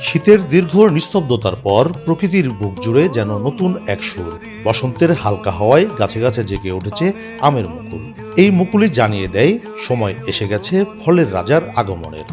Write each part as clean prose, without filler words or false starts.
শীতের দীর্ঘ নিস্তব্ধতার পর প্রকৃতির বুক জুড়ে যেন নতুন এক সুর। বসন্তের হালকা হাওয়ায় গাছে গাছে জেগে উঠেছে আমের মুকুল। এই মুকুলই জানিয়ে দেয় সময় এসে গেছে ফলের রাজার আগমনের।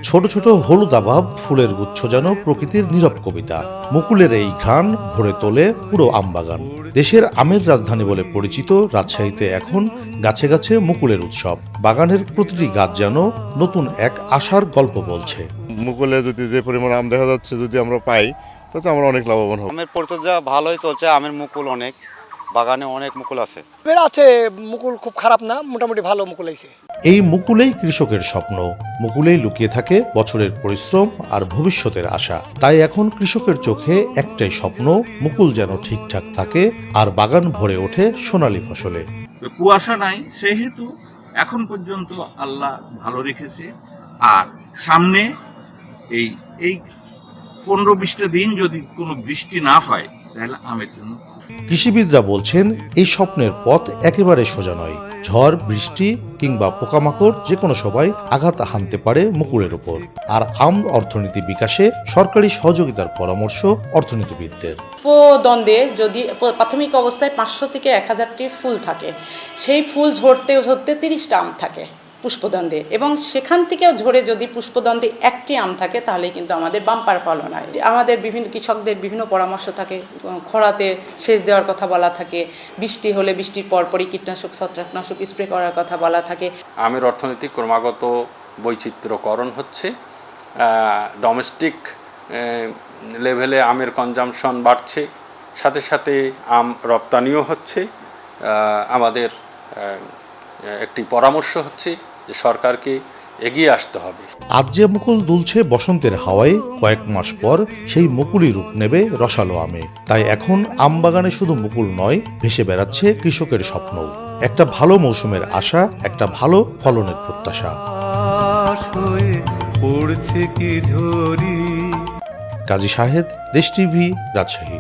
ছোট ছোট হলুদ আবাব ফুলের গুচ্ছ যেন প্রকৃতির নীরব কবিতা। মুকুলের এই ঘ্রাণ ভরে তোলে পুরো আমবাগান। দেশের আমের রাজধানী বলে পরিচিত রাজশাহীতে এখন গাছে গাছে মুকুলের উৎসব। বাগানের প্রতিটি গাছ যেন নতুন এক আশার গল্প বলছে। মুকুলে যদি যে পরিমাণ আম দেখা যাচ্ছে যদি আমরা পাই তাতে আমরা অনেক লাভবান হব। আমের পরিচর্যা ভালোই চলছে। আমের মুকুল অনেক, বাগানে অনেক মুকুল আছে। আছে মুকুল খুব খারাপ না, মোটামুটি ভালো মুকুল আছে। এই মুকুলেই কৃষকের স্বপ্ন, মুকুলেই লুকিয়ে থাকে বছরের পরিশ্রম আর ভবিষ্যতের আশা। তাই এখন কৃষকের চোখে একটাই স্বপ্ন, মুকুল যেন ঠিকঠাক থাকে আর বাগান ভরে ওঠে সোনালী ফসলে। কুয়াশা নাই, সেহেতু এখন পর্যন্ত আল্লাহ ভালো রেখেছে। আর সামনে এই 15-20টা দিন যদি কোনো বৃষ্টি না হয় তাহলে আমের জন্য। কৃষিবিদরা বলছেন এই স্বপ্নের পথ একেবারে সোজা নয়। ঝড়, বৃষ্টি কিংবা পোকামাকড় যে কোনো সময় আঘাত হানতে পারে মুকুলের উপর। আর আম অর্থনীতি বিকাশে সরকারি সহযোগিতার পরামর্শ অর্থনীতিবিদদের। পুষ্পদ্বন্দ্বে যদি প্রাথমিক অবস্থায় 500 থেকে 1000টি ফুল থাকে, সেই ফুল ঝরতে ঝরতে 30টা আম থাকে পুষ্পদ্বন্দ্বে, এবং সেখান থেকেও ঝরে যদি পুষ্পদ্বন্দ্বে 1টি আম থাকে তাহলে কিন্তু আমাদের বাম্পার ফলন হয়। আমাদের বিভিন্ন কৃষকদের বিভিন্ন পরামর্শ থাকে, খরাতে সেচ দেওয়ার কথা বলা থাকে, বৃষ্টি হলে বৃষ্টির পরপরই কীটনাশক ছত্রাকনাশক স্প্রে করার কথা বলা থাকে। আমের অর্থনীতি ক্রমাগত বৈচিত্র্যকরণ হচ্ছে। ডোমেস্টিক লেভেলে আমের কনজামশন বাড়ছে, সাথে সাথে আম রপ্তানিও হচ্ছে। আমাদের একটি পরামর্শ হচ্ছে যে সরকারকে এগিয়ে আসতে হবে। আজ যে মুকুল দুলছে বসন্তের হাওয়ায়, কয়েক মাস পর সেই মুকুলই রূপ নেবে রসালো আমে। তাই এখন আম বাগানে শুধু মুকুল নয়, ভেসে বেড়াচ্ছে কৃষকের স্বপ্ন। একটা ভালো মৌসুমের আশা, একটা ভালো ফলনের প্রত্যাশা। কাজী শাহেদ, দেশ টিভি, রাজশাহী।